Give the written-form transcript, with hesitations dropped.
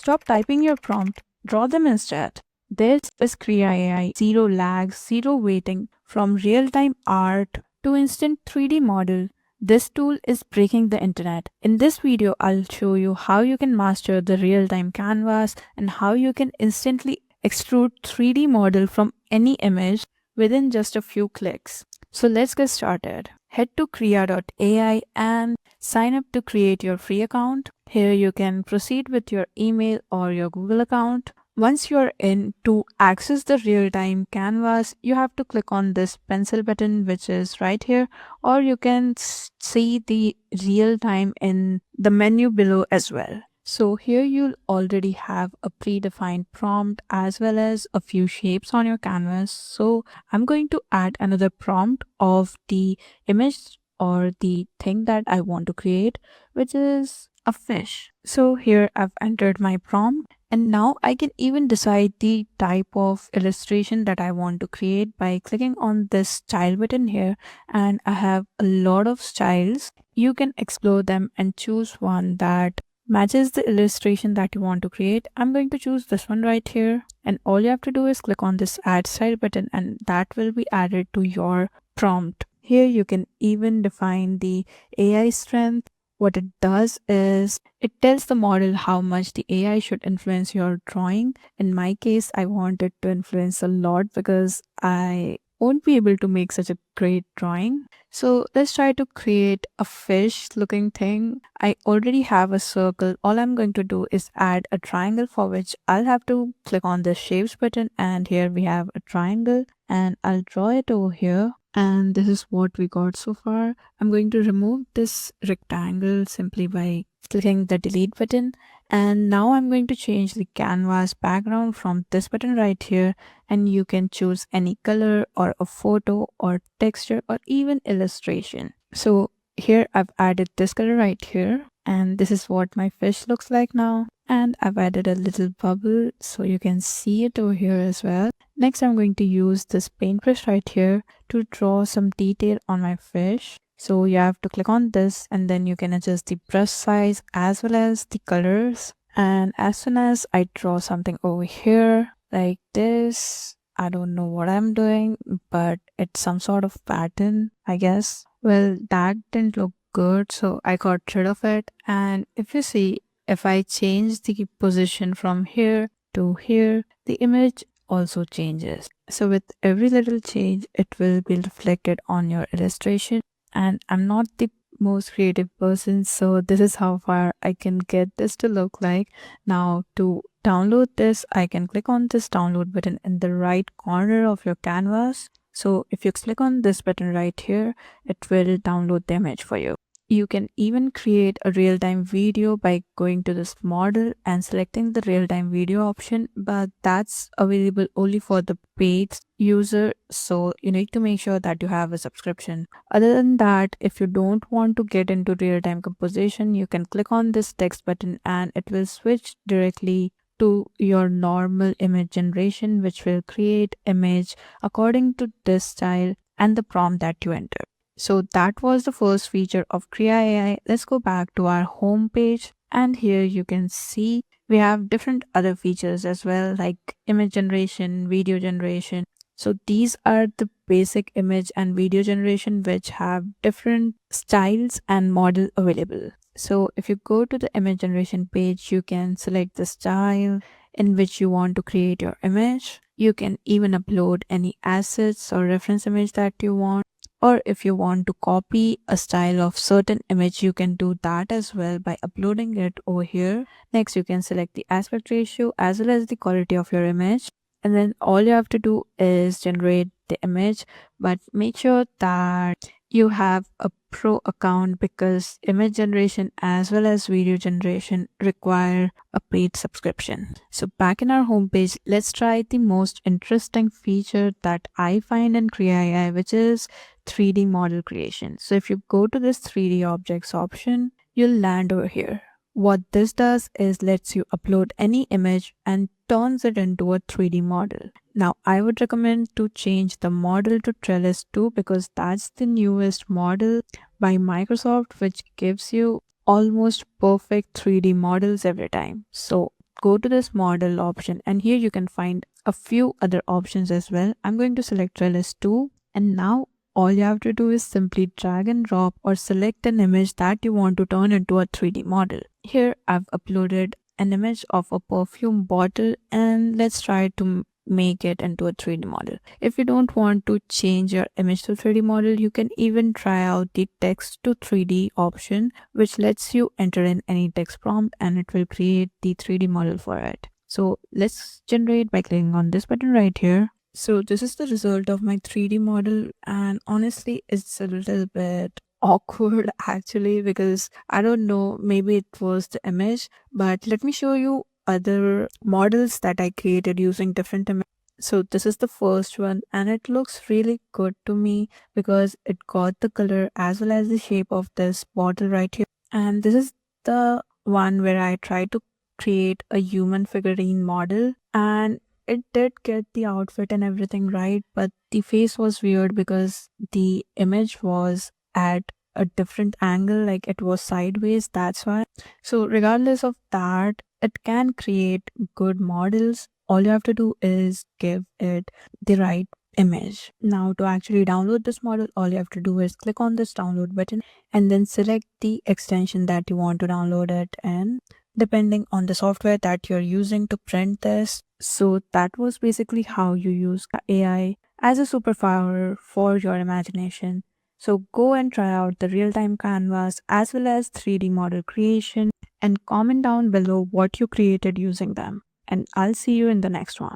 Stop typing your prompt, draw them instead. This is Krea AI, zero lag, zero waiting, from real-time art to instant 3D model. This tool is breaking the internet. In this video, I'll show you how you can master the real-time canvas and how you can instantly extrude 3D model from any image within just a few clicks. So let's get started. Head to Krea.ai and sign up to create your free account. Here you can proceed with your email or your Google account. Once you're in, to access the real-time canvas, you have to click on this pencil button, which is right here, or you can see the real-time in the menu below as well. So here you'll already have a predefined prompt as well as a few shapes on your canvas. So I'm going to add another prompt of the image or the thing that I want to create, which is a fish. So here I've entered my prompt, and now I can even decide the type of illustration that I want to create by clicking on this style button here, and I have a lot of styles. You can explore them and choose one that matches the illustration that you want to create. I'm going to choose this one right here, and all you have to do is click on this add style button and that will be added to your prompt. Here you can even define the AI strength. What it does is it tells the model how much the AI should influence your drawing. In my case, I want it to influence a lot because I won't be able to make such a great drawing. So let's try to create a fish looking thing. I already have a circle. All I'm going to do is add a triangle, for which I'll have to click on the shapes button, and here we have a triangle, and I'll draw it over here. And this is what we got so far. I'm going to remove this rectangle simply by clicking the delete button. And now I'm going to change the canvas background from this button right here, and you can choose any color or a photo or texture or even illustration. So here I've added this color right here, and this is what my fish looks like now. And I've added a little bubble so you can see it over here as well. Next, I'm going to use this paintbrush right here to draw some detail on my fish. So you have to click on this, and then you can adjust the brush size as well as the colors. And as soon as I draw something over here like this, I don't know what I'm doing, but it's some sort of pattern, I guess. Well, that didn't look good, so I got rid of it. And if you see, if I change the position from here to here, the image also changes. So with every little change, it will be reflected on your illustration. And I'm not the most creative person, so this is how far I can get this to look like. Now to download this, I can click on this download button in the right corner of your canvas. So if you click on this button right here, it will download the image for you. You can even create a real-time video by going to this model and selecting the real-time video option, but that's available only for the paid user, so you need to make sure that you have a subscription. Other than that, if you don't want to get into real-time composition, you can click on this text button and it will switch directly to your normal image generation, which will create image according to this style and the prompt that you enter. So that was the first feature of Krea AI. Let's go back to our home page, and here you can see we have different other features as well, like image generation, video generation. So these are the basic image and video generation which have different styles and model available. So if you go to the image generation page, you can select the style in which you want to create your image. You can even upload any assets or reference image that you want. Or if you want to copy a style of certain image, you can do that as well by uploading it over here. Next, you can select the aspect ratio as well as the quality of your image. And then all you have to do is generate the image, but make sure that you have a pro account because image generation as well as video generation require a paid subscription. So back in our homepage, let's try the most interesting feature that I find in Krea AI, which is 3D model creation. So if you go to this 3D objects option, you'll land over here. What this does is lets you upload any image and turns it into a 3D model. Now, I would recommend to change the model to Trellis 2 because that's the newest model by Microsoft, which gives you almost perfect 3D models every time. So go to this model option, and here you can find a few other options as well. I'm going to select Trellis 2, and now all you have to do is simply drag and drop or select an image that you want to turn into a 3D model. Here I've uploaded an image of a perfume bottle, and let's try to make it into a 3D model. If you don't want to change your image to 3D model, you can even try out the text to 3D option, which lets you enter in any text prompt and it will create the 3D model for it. So let's generate by clicking on this button right here. So this is the result of my 3D model, and honestly it's a little bit awkward actually, because I don't know, maybe it was the image, but let me show you other models that I created using different images. So this is the first one, and it looks really good to me because it got the color as well as the shape of this bottle right here. And this is the one where I tried to create a human figurine model, and it did get the outfit and everything right, but the face was weird because the image was at a different angle, like it was sideways, that's why. So regardless of that, it can create good models. All you have to do is give it the right image. Now to actually download this model, all you have to do is click on this download button and then select the extension that you want to download it in, depending on the software that you're using to print this. So that was basically how you use AI as a superpower for your imagination. So go and try out the real-time canvas as well as 3D model creation, and comment down below what you created using them. And I'll see you in the next one.